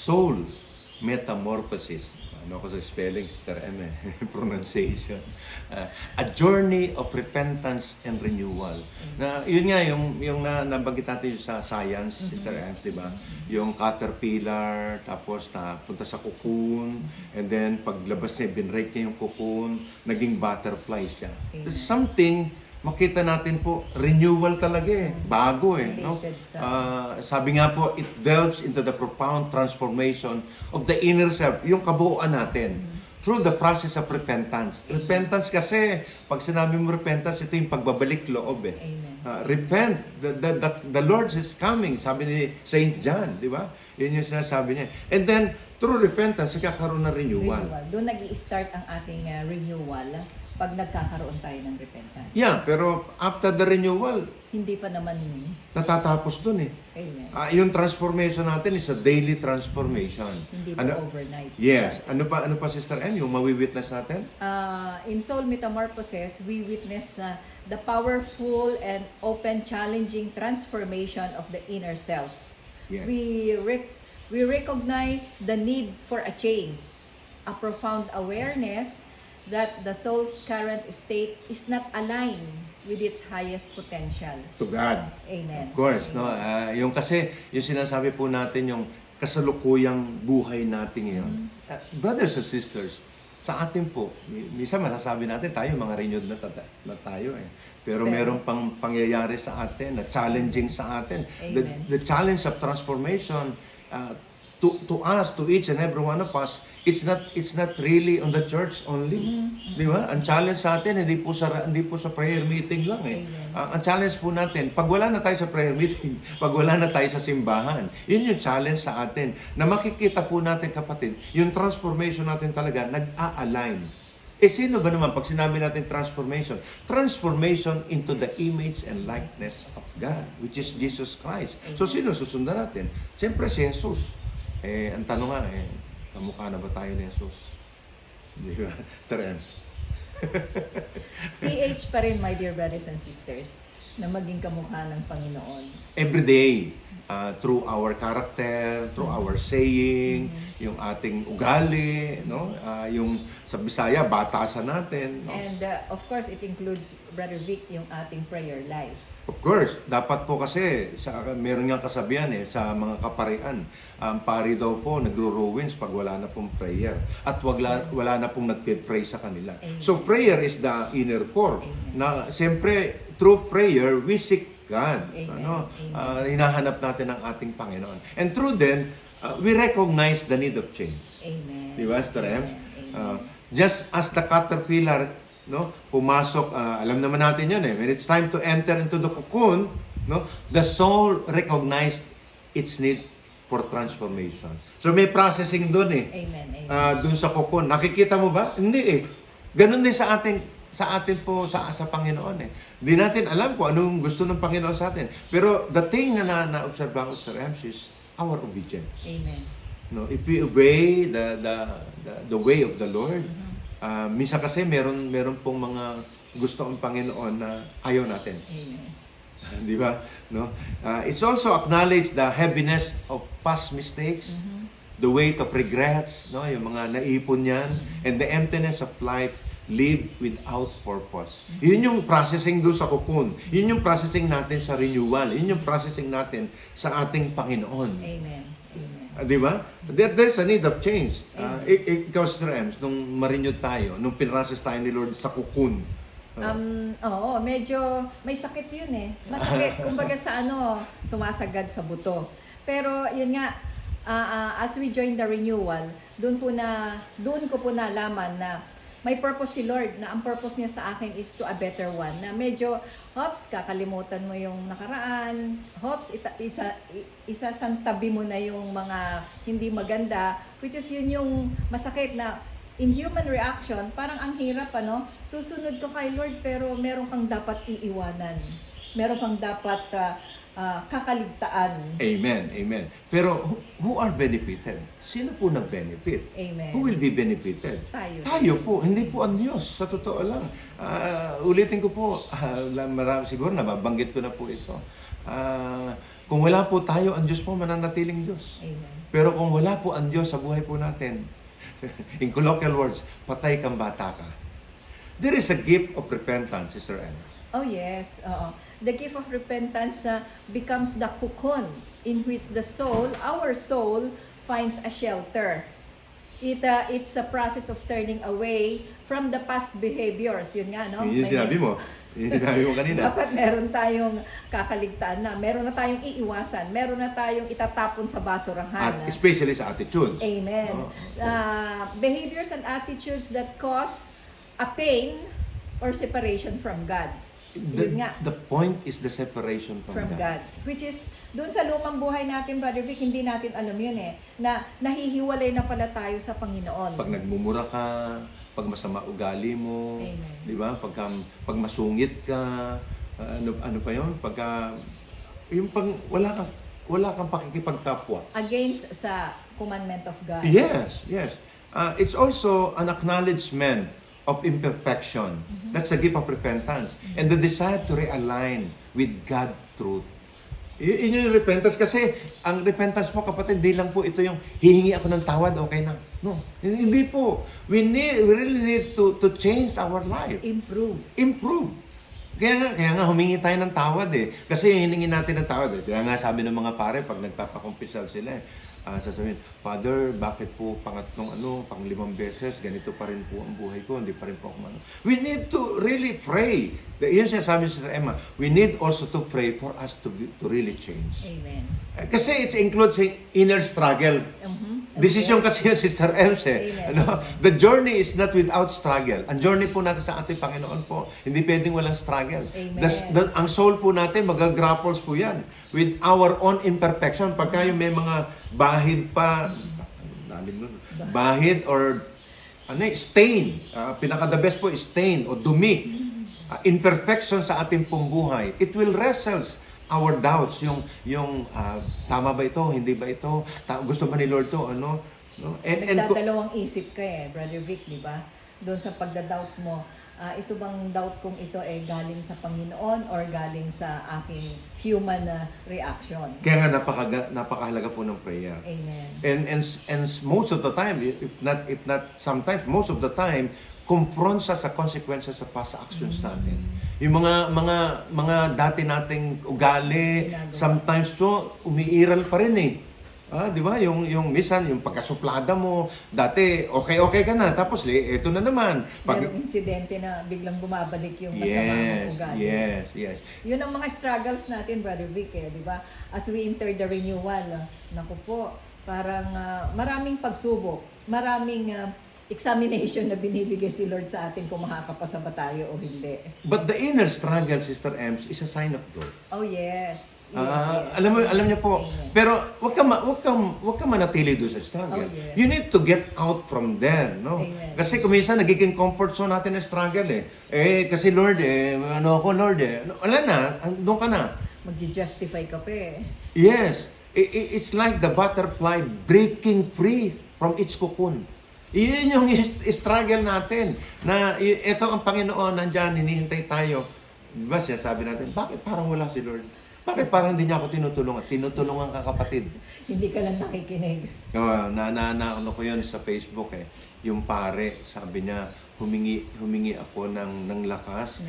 soul metamorphosis. Ano ko sa spelling, Sister M, pronunciation. A journey of repentance and renewal. Na, yun nga, yung nabanggit natin sa science, Sister M, di ba? Yung caterpillar, tapos napunta sa cocoon, and then paglabas niya, binrake niya yung cocoon, naging butterfly siya. Something, makita natin po, renewal talaga eh. Bago eh. No? Sabi nga po, it delves into the profound transformation of the inner self, yung kabuuan natin, through the process of repentance. Repentance kasi, pag sinabi mo repentance, ito yung pagbabalik loob eh. Repent, the Lord is coming, sabi ni Saint John, di ba? Yun yung sinasabi niya. And then, through repentance, kakaroon ng renewal. Doon nag-i-start ang ating renewal pag nagkakaroon tayo ng repentance. Yeah, pero after the renewal, Hindi pa naman natatapos dun eh. Amen. Yung transformation natin is a daily transformation. Hindi pa overnight. Yes. process. Ano pa Sister M, yung mawi-witness natin? In Soul Metamorphosis, we witness the powerful and open, challenging transformation of the inner self. Yeah. We recognize the need for a change, a profound awareness that the soul's current state is not aligned with its highest potential. To God. Amen. Of course, Amen. no. Yung kasi yung sinasabi po natin yung kasalukuyang buhay natin ngayon. Brothers and sisters, sa atin po, minsan masasabi natin tayo mga renewed na tayo eh. Pero meron pang pangyayari sa atin na challenging sa atin. Amen. The challenge of transformation to us, to each and every one of us, it's not really on the church only. Di ba? Ang challenge sa atin hindi po sa prayer meeting lang eh. Ang challenge po natin, pag wala na tayo sa prayer meeting, pag wala na tayo sa simbahan, yun yung challenge sa atin. Na makikita po natin, kapatid, yung transformation natin talaga nag-a-align. Eh sino ba naman pag sinabi natin transformation? Transformation into the image and likeness of God, which is Jesus Christ. So sino susundan natin? Siyempre si Jesus. Ang tanong nga, kamukha na ba tayo ni Jesus? Di ba? TH pa rin, my dear brothers and sisters, na maging kamukha ng Panginoon. Every day, through our character, through our saying, yung ating ugali, no? Yung sa Bisaya, batasan natin. No? And of course, it includes, Brother Vic, yung ating prayer life. Of course, dapat po kasi, meron nga kasabihan sa mga kaparian, pari daw po nagro-ruins pag wala na pong prayer. At wala na pong nagpe-pray sa kanila. Amen. So prayer is the inner core. Amen. Na siyempre, through prayer, we seek God. Amen. Hinahanap natin ang ating Panginoon. And through then, we recognize the need of change. Amen. Di ba, Sister M? Amen. Just as the caterpillar, no, pumasok, alam naman natin yun eh. When it's time to enter into the cocoon, no, the soul recognized its need for transformation. So may processing doon eh. Amen. Amen. Doon sa cocoon. Nakikita mo ba? Hindi eh. Ganun din sa atin po sa Panginoon eh. Hindi natin alam kung anong gusto ng Panginoon sa atin. Pero the thing na na-observe ko sa Rams is our obedience. Amen. No, if we obey the way of the Lord, minsan kasi meron pong mga gusto ang Panginoon na ayaw natin. Amen. Di ba? No? It's also acknowledge the heaviness of past mistakes, the weight of regrets, no, yung mga naipon yan, and the emptiness of life lived without purpose. Yun yung processing doon sa cocoon. Yun yung processing natin sa renewal. Yun yung processing natin sa ating Panginoon. Amen. Amen. Di ba? There's a need of change. Ikaw, Sister Ems, nung marinyod tayo, nung pinrases tayo ni Lord sa cocoon, Oo, medyo may sakit yun eh. Masakit, kumbaga sa sumasagad sa buto. Pero yun nga, as we join the renewal, doon ko po nalaman na may purpose si Lord, na ang purpose niya sa akin is to a better one. Na medyo, hops, kakalimutan mo yung nakaraan, hops, isasantabi mo na yung mga hindi maganda, which is yun yung masakit na in human reaction, parang ang hirap, susunod ka kay Lord, pero meron kang dapat iiwanan. Meron kang dapat kakaligtaan. Amen, amen. Pero who are benefited? Sino po nag-benefit? Amen. Who will be benefited? Tayo. Tayo po, hindi po ang Diyos, sa totoo lang. Ulitin ko po, marami siguro nababanggit ko na po ito. Kung wala po tayo, ang Diyos po mananatiling Diyos. Amen. Pero kung wala po ang Diyos sa buhay po natin, in colloquial words, patay kang bata ka. There is a gift of repentance, Sister Anne. Oh yes, oo. The gift of repentance becomes the cocoon in which the soul, our soul, finds a shelter. It's a process of turning away from the past behaviors. Yun nga, no? Yun yung sinabi mo. Yun yung sinabi mo kanina. Dapat meron tayong kakaligtaan na. Meron na tayong iiwasan. Meron na tayong itatapon sa basurahan. At especially sa attitudes. Amen. Oo. Behaviors and attitudes that cause a pain or separation from God. Yun nga. The point is the separation from God. Which is, doon sa lumang buhay natin, Brother Vic, hindi natin alam yun na nahihiwalay na pala tayo sa Panginoon. Pag nagmumura ka, pag masama ugali mo, Amen. di ba? Pag masungit ka, ano pa yun? Pagka, yung pag wala kang pakikipagkapwa. Against sa commandment of God. Yes, yes. It's also an acknowledgement of imperfection. That's a gift of repentance. And the desire to realign with God truth. Yun yung repentance. Kasi ang repentance po, kapatid, hindi lang po ito yung hihingi ako ng tawad, okay na. No, hindi po. We really need to change our life. Improve. Kaya nga humingi tayo ng tawad eh. Kasi hiningi natin ng tawad eh. Kaya nga sabi ng mga pare, pag nagpapakumpisal sila sasabihin, Father, bakit po pang-5 beses, ganito pa rin po ang buhay ko, hindi pa rin po ako mano. We need to really pray. Yun siya sabi sa Emma, we need also to pray for us to really change. Amen. Kasi it includes inner struggle. Decision kasi yun, Sister Ems The journey is not without struggle. Ang journey po natin sa ating Panginoon po, hindi pwedeng walang struggle. Amen. Ang soul po natin, mag-grapples po yan with our own imperfection. Pagka yung may mga bahid pa, bahid or stain. Pinaka-the best po is stain o dumi. Imperfection sa ating pong buhay. It will wrestles our doubts, yung tama ba ito, hindi ba ito, gusto ba ni Lord to, no? Nagdadalawang isip ka Brother Vic, di ba? Doon sa pagda-doubts mo, ito bang doubt kung ito ay galing sa Panginoon or galing sa aking human reaction? Kaya nga napakahalaga po ng prayer. Amen. And most of the time, if not sometimes, most of the time, confronts us sa consequences sa past actions natin. Yung mga dati nating ugali, sometimes umiiral pa rin di ba? Yung minsan, yung pagkasuplada mo, dati okay ka na, tapos ito na naman. Merong insidente na biglang bumabalik yung masamang ugali. Yes. Yun ang mga struggles natin, Brother Vic, di ba? As we enter the renewal, naku po, parang maraming pagsubok, maraming examination na binibigay si Lord sa atin kung makakapasa ba tayo o hindi. But the inner struggle, Sister Ems, is a sign of growth. Oh, yes. Alam niyo po, Amen. pero wag ka manatili doon sa struggle. Oh, yes. You need to get out from there, no? Amen. Kasi kuminsan nagiging comfort zone natin ang struggle kasi Lord Lord wala na, doon ka na. Magji-justify ka pa Yes. It's like the butterfly breaking free from its cocoon. Iyon yung struggle natin na ito ang Panginoon nandiyan, hinihintay tayo. Diba siya sabi natin, bakit parang wala si Lord? Bakit parang hindi niya ako tinutulungan? Tinutulungan ka, kapatid. Hindi ka lang nakikinig. Ano ko yun sa Facebook Yung pare, sabi niya, humingi ako ng lakas,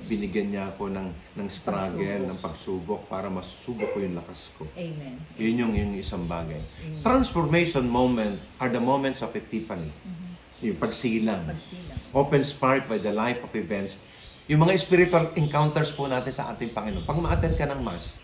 binigyan niya ako ng struggle, ng pagsubok para masubok ko yung lakas ko. Amen. Yun yung isang bagay. Transformation moments are the moments of epiphany. Yung pagsilang. Often sparked by the life of events. Yung mga spiritual encounters po natin sa ating Panginoon. Pag ma-attend ka ng Mass,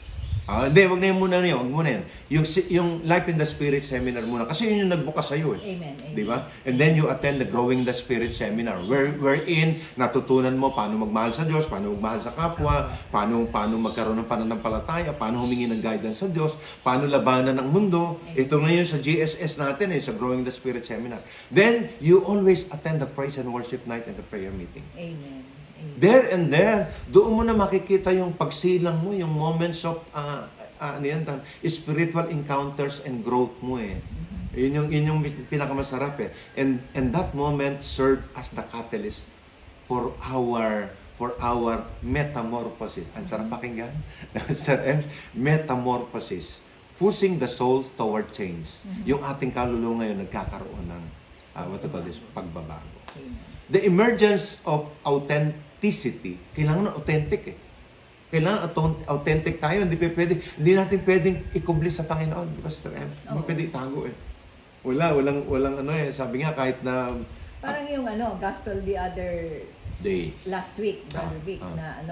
hindi, wag muna yan. Yung Life in the Spirit seminar muna. Kasi yun yung nagbukas sa'yo Amen. Di ba? And then you attend the Growing the Spirit seminar wherein natutunan mo paano magmahal sa Diyos, paano magmahal sa kapwa, paano magkaroon ng pananampalataya, paano humingi ng guidance sa Diyos, paano labanan ng mundo. Ito ngayon sa GSS natin sa Growing the Spirit seminar. Then you always attend the praise and worship night and the prayer meeting. Amen. There and there, doon mo na makikita yung pagsilang mo, yung moments of spiritual encounters and growth mo Yun yung pinakamasarap And that moment served as the catalyst for our metamorphosis. Ang sarap pakinggan. Metamorphosis. pushing the soul toward change. Yung ating kaluluwa ngayon nagkakaroon ng what we call this, pagbabago. Amen. The emergence of authenticity, kailangan authentic eh. Kailangan authentic tayo, hindi natin pwedeng ikubli sa Panginoon, di ba, Sister M? Hindi Oo. pwede itago eh. Walang ano eh, sabi nga kahit na Parang yung gospel the other day. last week, Brother Vic, na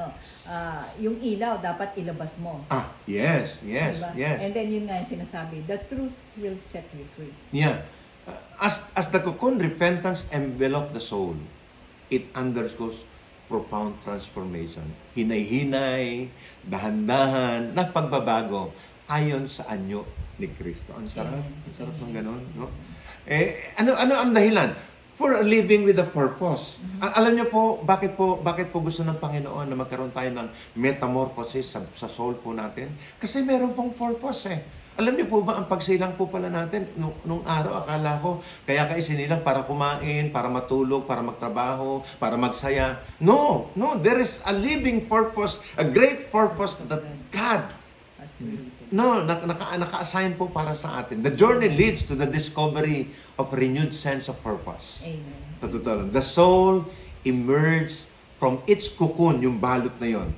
yung ilaw dapat ilabas mo. Yes, yes, Diba? yes. And then yun nga yung sinasabi, the truth will set you free. Yeah. As the cocoon repentance envelop the soul, it undergoes profound transformation. Hinay-hinay, dahan-dahan, na pagbabago ayon sa anyo ni Kristo. Ang sarap. Ang sarap ng ganun, no? Ano ang dahilan? For living with a purpose. Alam niyo po bakit po gusto ng Panginoon na magkaroon tayo ng metamorphosis sa soul po natin? Kasi meron pong purpose eh. Alam niyo po ba, ang pagsilang po pala natin, nung araw, akala ko, kaya isinilang para kumain, para matulog, para magtrabaho, para magsaya. No, there is a living purpose, a great purpose that God, As created. naka-assign po para sa atin. The journey leads to the discovery of renewed sense of purpose. Amen. Totoo lang. The soul emerges from its cocoon, yung balot na yon.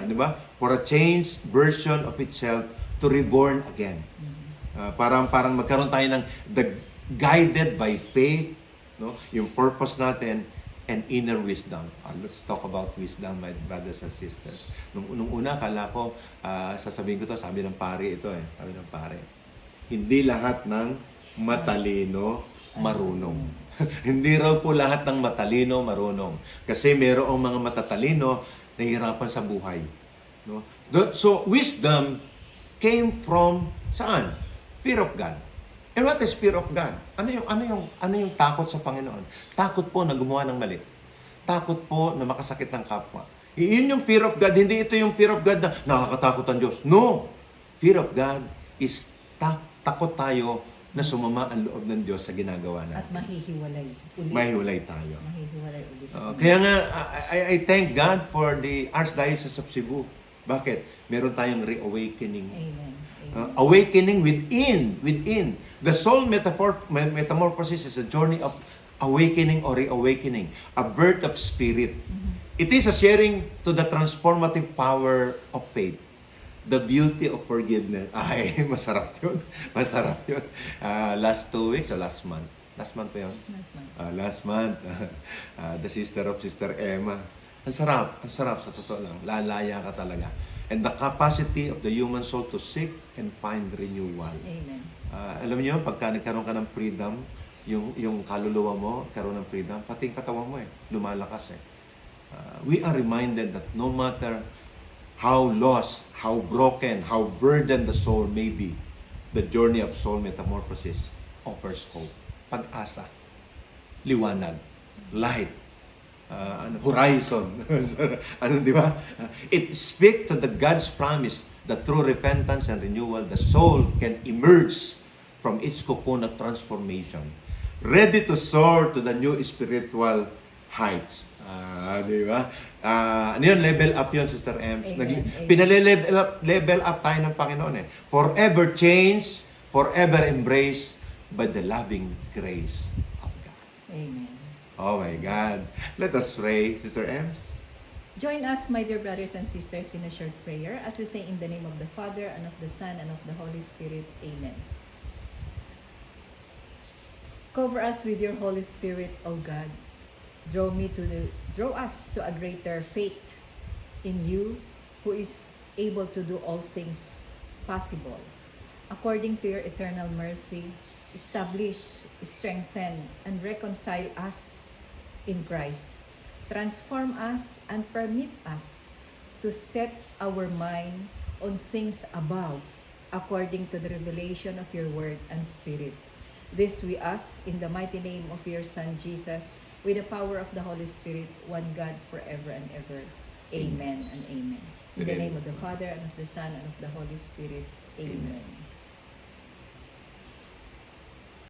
Di ba? For a changed version of itself to reborn again. Parang magkaroon tayo ng guided by faith, no? Yung purpose natin and inner wisdom. Let's talk about wisdom, my brothers and sisters. Nung una, kala ko, sasabihin ko to, sabi ng pare ito eh. Sabi ng pare, hindi lahat ng matalino marunong. Hindi raw po lahat ng matalino marunong. Kasi mayroong mga matatalino na hirapan sa buhay. No? So, wisdom came from saan? Fear of God. And what is fear of God? Ano yung takot sa Panginoon? Takot po na gumawa ng mali. Takot po na makasakit ng kapwa. Yun yung fear of God. Hindi ito yung fear of God na nakakatakot ang Diyos. No! Fear of God is takot tayo na sumama ang loob ng Diyos sa ginagawa natin. At mahihiwalay ulit. Mahiwalay tayo. Mahihiwalay ulit sa Kaya nga, I thank God for the Archdiocese of Cebu. Bakit? Meron tayong reawakening. Amen. Awakening within. The soul metamorphosis is a journey of awakening or reawakening, a birth of spirit. It is a sharing to the transformative power of faith, the beauty of forgiveness. Ay, masarap yun. Masarap yun. Last 2 weeks or last month? Last month pa yun? Last month. The sister of Sister Emma. Ang sarap sa totoo lang. Lalaya ka talaga. And the capacity of the human soul to seek and find renewal. Amen. Alam niyo, pagka nagkaroon ka ng freedom, yung kaluluwa mo, karoon ng freedom, pati yung katawan mo lumalakas we are reminded that no matter how lost, how broken, how burdened the soul may be, the journey of soul metamorphosis offers hope, pag-asa, liwanag, light, horizon. Di ba? It speaks to the God's promise that through repentance and renewal, the soul can emerge from its cocoon of transformation, ready to soar to the new spiritual heights. Di ba? Ano yun? Level up yun, Sister M. Pinale-level up tayo ng Panginoon Forever changed, forever embraced by the loving grace of God. Amen. Oh my God. Let us pray, Sister M. Join us, my dear brothers and sisters, in a short prayer as we say in the name of the Father, and of the Son, and of the Holy Spirit. Amen. Cover us with your Holy Spirit, O God. Draw us to a greater faith in you, who is able to do all things possible. According to your eternal mercy, establish, strengthen, and reconcile us in Christ. Transform us and permit us to set our mind on things above, according to the revelation of your word and spirit. This we ask in the mighty name of your Son, Jesus, with the power of the Holy Spirit, one God, forever and ever. Amen and amen. In the name of the Father, and of the Son, and of the Holy Spirit. Amen.